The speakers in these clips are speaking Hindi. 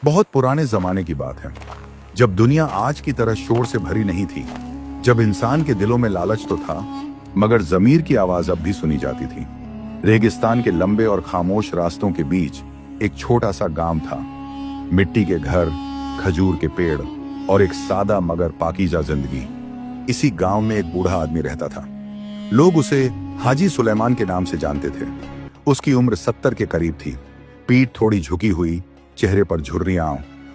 बहुत पुराने जमाने की बात है, जब दुनिया आज की तरह शोर से भरी नहीं थी, जब इंसान के दिलों में लालच तो था, मगर जमीर की आवाज अब भी सुनी जाती थी। रेगिस्तान के लंबे और खामोश रास्तों के बीच एक छोटा सा गांव था। मिट्टी के घर, खजूर के पेड़ और एक सादा मगर पाकीज़ा जिंदगी। इसी गांव में एक बूढ़ा आदमी रहता था। लोग उसे हाजी सुलेमान के नाम से जानते थे। उसकी उम्र 70 के करीब थी। पीठ थोड़ी झुकी हुई, चेहरे पर झुर्रियां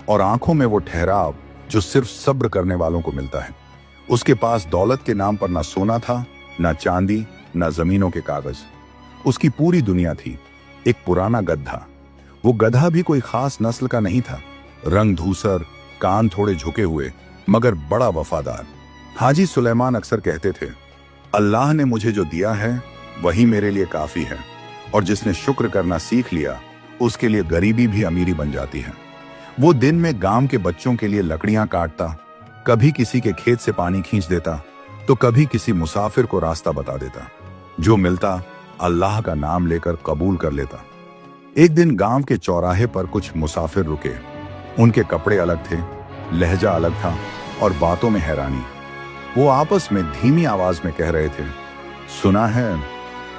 और आंखों में वो ठहराव जो सिर्फ सब्र करने वालों को मिलता है। उसके पास दौलत के नाम पर ना सोना था, ना चांदी, ना जमीनों के कागज। उसकी पूरी दुनिया थी एक पुराना गधा। वो गधा भी कोई खास नस्ल का नहीं था। रंग धूसर, कान थोड़े झुके हुए, मगर बड़ा वफादार। हाजी सुलेमान अक्सर कहते थे, अल्लाह ने मुझे जो दिया है वही मेरे लिए काफी है, और जिसने शुक्र करना सीख लिया उसके लिए गरीबी भी अमीरी बन जाती है। वो दिन में गांव के बच्चों के लिए लकड़ियां काटता, कभी किसी के खेत से पानी खींच देता, तो कभी किसी मुसाफिर को रास्ता बता देता। जो मिलता अल्लाह का नाम लेकर कबूल कर लेता। एक दिन गांव के चौराहे पर कुछ मुसाफिर रुके। उनके कपड़े अलग थे, लहजा अलग था और बातों में हैरानी। वो आपस में धीमी आवाज में कह रहे थे, सुना है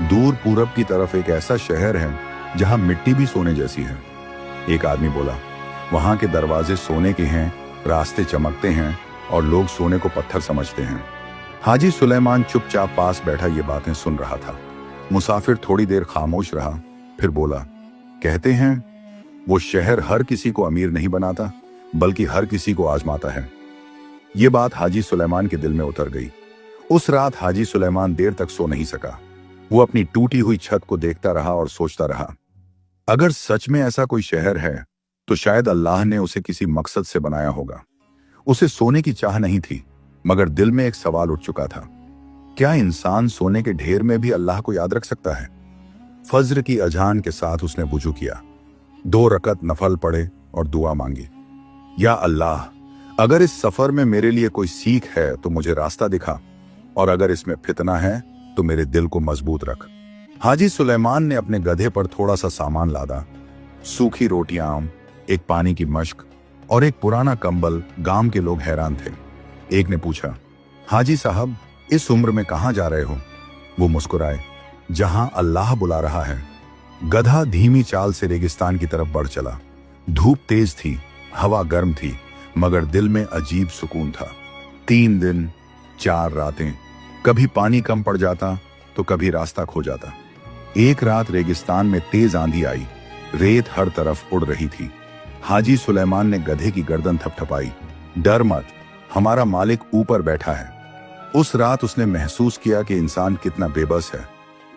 दूर पूरब की तरफ एक ऐसा शहर है जहां मिट्टी भी सोने जैसी है। एक आदमी बोला, वहां के दरवाजे सोने के हैं, रास्ते चमकते हैं और लोग सोने को पत्थर समझते हैं। हाजी सुलेमान चुपचाप पास बैठा ये बातें सुन रहा था। मुसाफिर थोड़ी देर खामोश रहा, फिर बोला, कहते हैं वो शहर हर किसी को अमीर नहीं बनाता, बल्कि हर किसी को आजमाता है। ये बात हाजी सुलेमान के दिल में उतर गई। उस रात हाजी सुलेमान देर तक सो नहीं सका। वो अपनी टूटी हुई छत को देखता रहा और सोचता रहा, अगर सच में ऐसा कोई शहर है तो शायद अल्लाह ने उसे किसी मकसद से बनाया होगा। उसे सोने की चाह नहीं थी, मगर दिल में एक सवाल उठ चुका था, क्या इंसान सोने के ढेर में भी अल्लाह को याद रख सकता है? फज्र की अजान के साथ उसने वुजू किया, 2 रकत नफल पढ़े और दुआ मांगी, या अल्लाह, अगर इस सफर में मेरे लिए कोई सीख है तो मुझे रास्ता दिखा, और अगर इसमें फितना है तो मेरे दिल को मजबूत रख। हाजी सुलेमान ने अपने गधे पर थोड़ा सा सामान लादा, सूखी रोटियां, एक पानी की मश्क और एक पुराना कंबल। गांव के लोग हैरान थे। एक ने पूछा, हाजी साहब, इस उम्र में कहां जा रहे हो? वो मुस्कुराए, जहां अल्लाह बुला रहा है। गधा धीमी चाल से रेगिस्तान की तरफ बढ़ चला। धूप तेज थी, हवा गर्म थी, मगर दिल में अजीब सुकून था। 3 दिन 4 रातें, कभी पानी कम पड़ जाता तो कभी रास्ता खो जाता। एक रात रेगिस्तान में तेज आंधी आई, रेत हर तरफ उड़ रही थी। हाजी सुलेमान ने गधे की गर्दन थपथपाई, डर मत, हमारा मालिक ऊपर बैठा है। उस रात उसने महसूस किया कि इंसान कितना बेबस है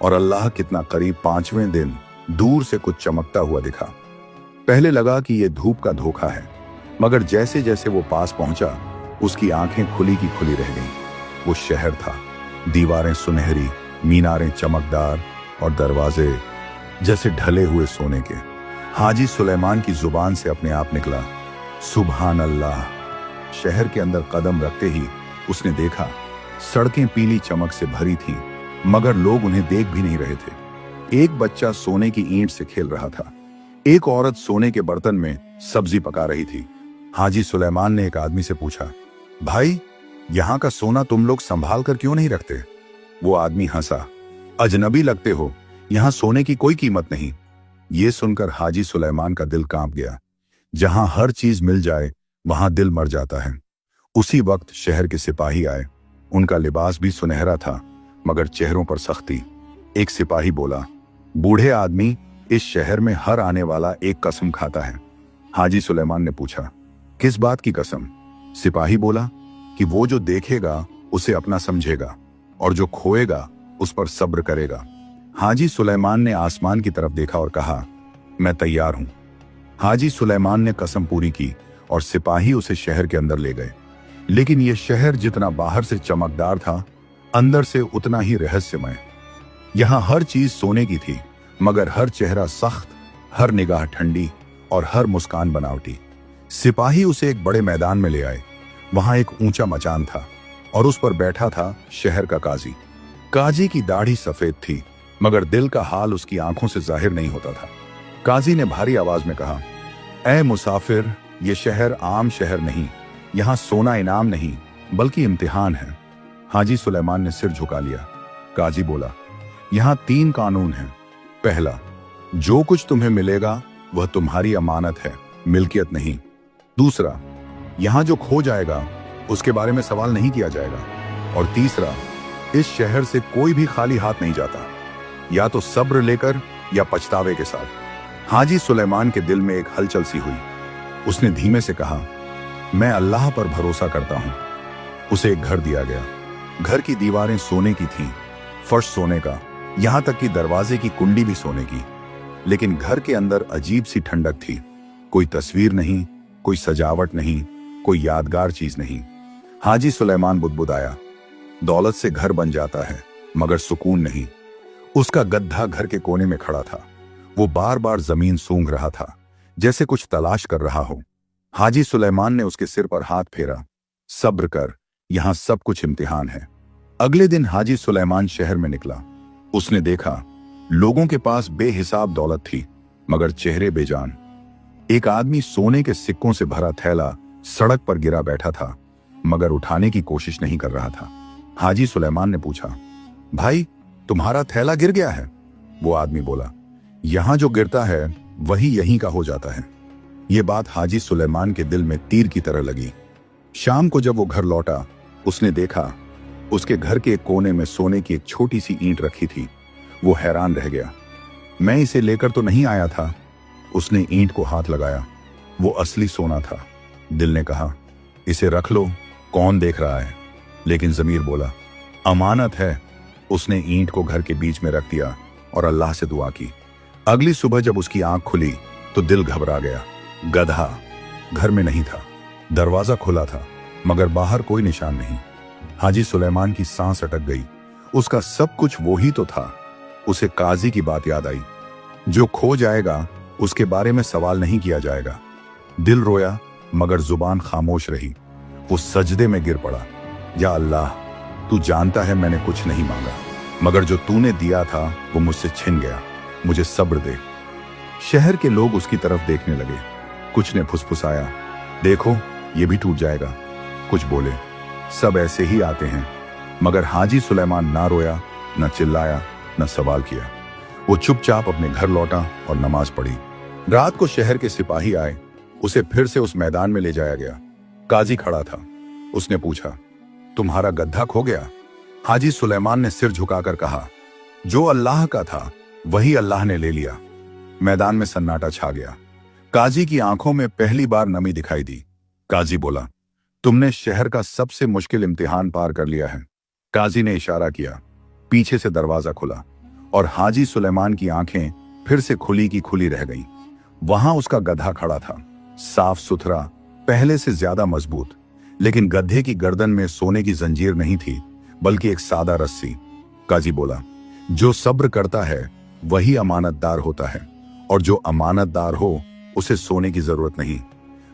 और अल्लाह कितना करीब। 5वें दिन दूर से कुछ चमकता हुआ दिखा। पहले लगा कि यह धूप का धोखा है, मगर जैसे जैसे वो पास पहुंचा उसकी आंखें खुली की खुली रह गईं। वो शहर था, दीवारें सुनहरी, मीनारें चमकदार और दरवाजे जैसे ढले हुए सोने के। हाजी सुलेमान की जुबान से अपने आप निकला, सुभान अल्लाह। शहर के अंदर कदम रखते ही उसने देखा, सड़कें पीली चमक से भरी थी, मगर लोग उन्हें देख भी नहीं रहे थे। एक बच्चा सोने की ईंट से खेल रहा था। एक औरत सोने के बर्तन में सब्जी पका रही थी। हाजी सुलेमान ने एक आदमी से पूछा, भाई, यहां का सोना तुम लोग संभाल कर क्यों नहीं रखते? वो आदमी हंसा, अजनबी लगते हो, यहां सोने की कोई कीमत नहीं। ये सुनकर हाजी सुलेमान का दिल कांप गया। जहां हर चीज मिल जाए वहां दिल मर जाता है। उसी वक्त शहर के सिपाही आए। उनका लिबास भी सुनहरा था, मगर चेहरों पर सख्ती। एक सिपाही बोला, बूढ़े आदमी, इस शहर में हर आने वाला एक कसम खाता है। हाजी सुलेमान ने पूछा, किस बात की कसम? सिपाही बोला कि वो जो देखेगा उसे अपना समझेगा और जो खोएगा उस पर सब्र करेगा। हाजी सुलेमान ने आसमान की तरफ देखा और कहा, मैं तैयार हूं। हाजी सुलेमान ने कसम पूरी की और सिपाही उसे शहर के अंदर ले गए। लेकिन यह शहर जितना बाहर से चमकदार था, अंदर से उतना ही रहस्यमय। यहां हर चीज सोने की थी, मगर हर चेहरा सख्त, हर निगाह ठंडी और हर मुस्कान बनावटी। सिपाही उसे एक बड़े मैदान में ले आए। वहां एक ऊंचा मचान था और उस पर बैठा था शहर का काजी। काजी की दाढ़ी सफेद थी, मगर दिल का हाल उसकी आंखों से जाहिर नहीं होता था। काजी ने भारी आवाज में कहा, ऐ मुसाफिर, ये शहर आम शहर नहीं, यहाँ सोना इनाम नहीं बल्कि इम्तिहान है। हाजी सुलेमान ने सिर झुका लिया। काजी बोला, यहाँ 3 कानून हैं। पहला, जो कुछ तुम्हें मिलेगा वह तुम्हारी अमानत है, मिल्कियत नहीं। दूसरा, यहाँ जो खो जाएगा उसके बारे में सवाल नहीं किया जाएगा। और तीसरा, इस शहर से कोई भी खाली हाथ नहीं जाता, या तो सब्र लेकर या पछतावे के साथ। हाजी सुलेमान के दिल में एक हलचल सी हुई। उसने धीमे से कहा, मैं अल्लाह पर भरोसा करता हूं। उसे एक घर दिया गया। घर की दीवारें सोने की थीं, फर्श सोने का, यहां तक कि दरवाजे की कुंडी भी सोने की। लेकिन घर के अंदर अजीब सी ठंडक थी। कोई तस्वीर नहीं, कोई सजावट नहीं, कोई यादगार चीज नहीं। हाजी सुलेमान बुदबुदाया, दौलत से घर बन जाता है मगर सुकून नहीं। उसका गड्ढा घर के कोने में खड़ा था। वो बार बार जमीन सूंघ रहा था, जैसे कुछ तलाश कर रहा हो। हाजी सुलेमान ने उसके सिर पर हाथ फेरा। सब्र कर, यहां सब कुछ इम्तिहान है। अगले दिन हाजी सुलेमान शहर में निकला। उसने देखा लोगों के पास बेहिसाब दौलत थी मगर चेहरे बेजान। एक आदमी सोने के सिक्कों से भरा थैला सड़क पर गिरा बैठा था मगर उठाने की कोशिश नहीं कर रहा था। हाजी सुलेमान ने पूछा, भाई तुम्हारा थैला गिर गया है? वो आदमी बोला, यहां जो गिरता है वही यहीं का हो जाता है। ये बात हाजी सुलेमान के दिल में तीर की तरह लगी। शाम को जब वो घर लौटा, उसने देखा उसके घर के एक कोने में सोने की एक छोटी सी ईंट रखी थी। वो हैरान रह गया। मैं इसे लेकर तो नहीं आया था। उसने ईंट को हाथ लगाया। वो असली सोना था। दिल ने कहा, इसे रख लो, कौन देख रहा है? लेकिन ज़मीर बोला, अमानत है। उसने ईंट को घर के बीच में रख दिया और अल्लाह से दुआ की। अगली सुबह जब उसकी आंख खुली तो दिल घबरा गया। गधा घर में नहीं था। दरवाजा खुला था मगर बाहर कोई निशान नहीं। हाजी सुलेमान की सांस अटक गई। उसका सब कुछ वो ही तो था। उसे काजी की बात याद आई, जो खो जाएगा उसके बारे में सवाल नहीं किया जाएगा। दिल रोया मगर जुबान खामोश रही। वो सजदे में गिर पड़ा। या अल्लाह, तू जानता है मैंने कुछ नहीं मांगा, मगर जो तूने दिया था वो मुझसे छिन गया। मुझे सब्र दे। शहर के लोग उसकी तरफ देखने लगे। कुछ ने फुसफुसाया, देखो ये भी टूट जाएगा। कुछ बोले, सब ऐसे ही आते हैं। मगर हाजी सुलेमान ना रोया, न चिल्लाया, न सवाल किया। वो चुपचाप अपने घर लौटा और नमाज पढ़ी। रात को शहर के सिपाही आए। उसे फिर से उस मैदान में ले जाया गया। काजी खड़ा था। उसने पूछा, तुम्हारा गड्ढा खो गया? हाजी सुलेमान ने सिर झुकाकर कहा, जो अल्लाह का था वही अल्लाह ने ले लिया। मैदान में सन्नाटा छा गया। काजी की आंखों में पहली बार नमी दिखाई दी। काजी बोला, तुमने शहर का सबसे मुश्किल इम्तिहान पार कर लिया है। काजी ने इशारा किया। पीछे से दरवाजा खुला और हाजी सुलेमान की आंखें फिर से खुली की खुली रह गईं। वहां उसका गधा खड़ा था, साफ सुथरा, पहले से ज्यादा मजबूत। लेकिन गधे की गर्दन में सोने की जंजीर नहीं थी बल्कि एक सादा रस्सी। काजी बोला, जो सब्र करता है वही अमानतदार होता है, और जो अमानतदार हो उसे सोने की जरूरत नहीं।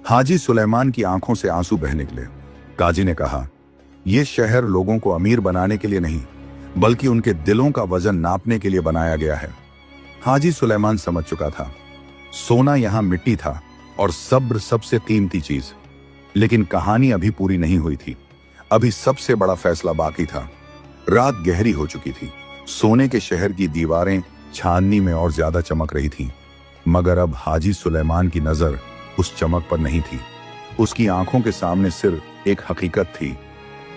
हाजी सुलेमान की आंखों से आंसू बह निकले। काजी ने कहा, यह शहर लोगों को अमीर बनाने के लिए नहीं बल्कि उनके दिलों का वजन नापने के लिए बनाया गया है। हाजी सुलेमान समझ चुका था, सोना यहां मिट्टी था और सब्र सबसे कीमती चीज। लेकिन कहानी अभी पूरी नहीं हुई थी। अभी सबसे बड़ा फैसला बाकी था। रात गहरी हो चुकी थी। सोने के शहर की दीवारें चांदनी में और ज्यादा चमक रही थीं। मगर अब हाजी सुलेमान की नजर उस चमक पर नहीं थी। उसकी आंखों के सामने सिर्फ एक हकीकत थी,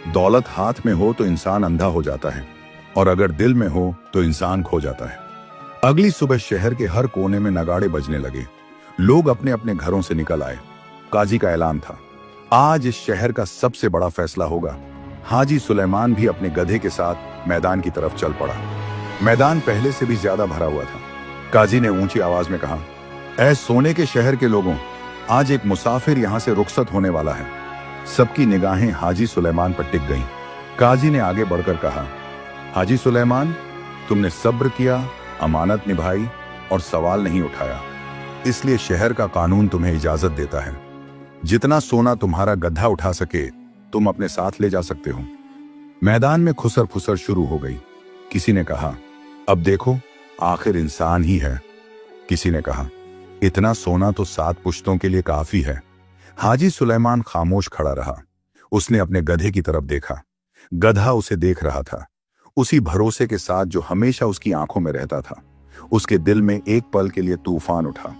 दौलत हाथ में हो तो इंसान अंधा हो जाता है, और अगर दिल में हो तो इंसान खो जाता है। अगली सुबह शहर के हर कोने में नगाड़े बजने लगे। लोग अपने अपने घरों से निकल आए। काजी का ऐलान था, आज इस शहर का सबसे बड़ा फैसला होगा। हाजी सुलेमान भी अपने गधे के साथ मैदान की तरफ चल पड़ा। मैदान पहले से भी ज्यादा भरा हुआ था। काजी ने ऊंची आवाज में कहा, ऐ सोने के शहर के लोगों, आज एक मुसाफिर यहां से रुखसत होने वाला है। सबकी निगाहें हाजी सुलेमान पर टिक गईं। काजी ने आगे बढ़कर कहा, हाजी सुलेमान, तुमने सब्र किया, अमानत निभाई और सवाल नहीं उठाया, इसलिए शहर का कानून तुम्हें इजाजत देता है। जितना सोना तुम्हारा गधा उठा सके तुम अपने साथ ले जा सकते हो। मैदान में खुसर फुसर शुरू हो गई। किसी ने कहा, अब देखो आखिर इंसान ही है। किसी ने कहा, इतना सोना तो 7 पुश्तों के लिए काफी है। हाजी सुलेमान खामोश खड़ा रहा। उसने अपने गधे की तरफ देखा। गधा उसे देख रहा था, उसी भरोसे के साथ जो हमेशा उसकी आंखों में रहता था। उसके दिल में एक पल के लिए तूफान उठा।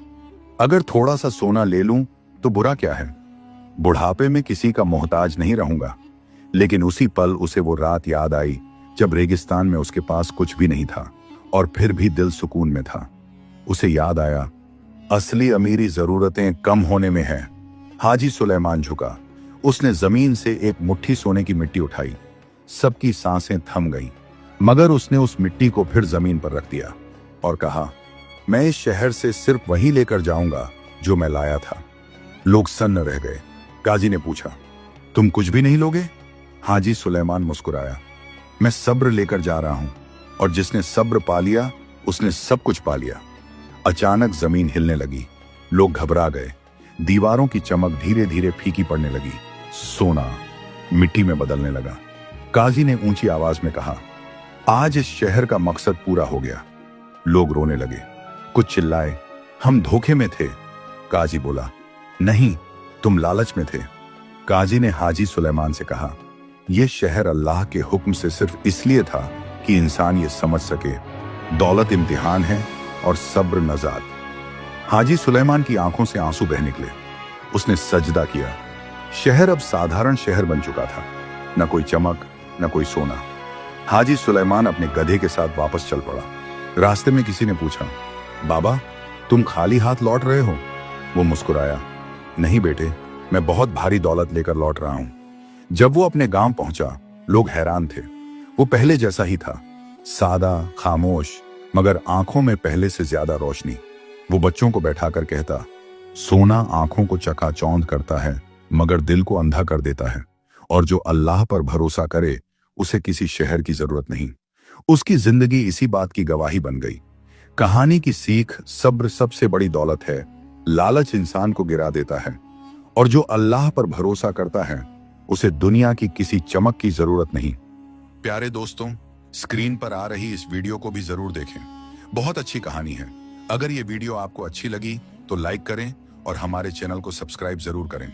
अगर थोड़ा सा सोना ले लूं तो बुरा क्या है? बुढ़ापे में किसी का मोहताज नहीं रहूंगा। लेकिन उसी पल उसे वो रात याद आई जब रेगिस्तान में उसके पास कुछ भी नहीं था और फिर भी दिल सुकून में था। उसे याद आया, असली अमीरी जरूरतें कम होने में है। हाजी सुलेमान झुका। उसने जमीन से एक मुट्ठी सोने की मिट्टी उठाई। सबकी सांसें थम गईं, मगर उसने उस मिट्टी को फिर जमीन पर रख दिया और कहा, मैं इस शहर से सिर्फ वही लेकर जाऊंगा जो मैं लाया था। लोग सन्न रह गए। काजी ने पूछा, तुम कुछ भी नहीं लोगे? हाजी सुलेमान मुस्कुराया, मैं सब्र लेकर जा रहा हूं, और जिसने सब्र पा लिया उसने सब कुछ पा लिया। अचानक जमीन हिलने लगी। लोग घबरा गए। दीवारों की चमक धीरे धीरे फीकी पड़ने लगी। सोना मिट्टी में बदलने लगा। काजी ने ऊंची आवाज में कहा, आज इस शहर का मकसद पूरा हो गया। लोग रोने लगे। कुछ चिल्लाए, हम धोखे में थे। काजी बोला, नहीं, तुम लालच में थे। काजी ने हाजी सुलेमान से कहा, यह शहर अल्लाह के हुक्म से सिर्फ इसलिए था कि इंसान ये समझ सके, दौलत इम्तिहान है और सब्र नजात। हाजी सुलेमान की आंखों से आंसू बह निकले। उसने सजदा किया। शहर अब साधारण शहर बन चुका था, न कोई चमक, न कोई सोना। हाजी सुलेमान अपने गधे के साथ वापस चल पड़ा। रास्ते में किसी ने पूछा, बाबा, तुम खाली हाथ लौट रहे हो? वो मुस्कुराया, नहीं बेटे, मैं बहुत भारी दौलत लेकर लौट रहा हूं। जब वो अपने गांव पहुंचा, लोग हैरान थे। वो पहले जैसा ही था, सादा, खामोश, मगर आंखों में पहले से ज्यादा रोशनी। वो बच्चों को बैठाकर कहता, सोना आंखों को चकाचौंध करता है मगर दिल को अंधा कर देता है, और जो अल्लाह पर भरोसा करे उसे किसी शहर की जरूरत नहीं। उसकी जिंदगी इसी बात की गवाही बन गई। कहानी की सीख, सब्र सबसे बड़ी दौलत है। लालच इंसान को गिरा देता है, और जो अल्लाह पर भरोसा करता है उसे दुनिया की किसी चमक की जरूरत नहीं। प्यारे दोस्तों, स्क्रीन पर आ रही इस वीडियो को भी जरूर देखें। बहुत अच्छी कहानी है। अगर ये वीडियो आपको अच्छी लगी तो लाइक करें और हमारे चैनल को सब्सक्राइब जरूर करें।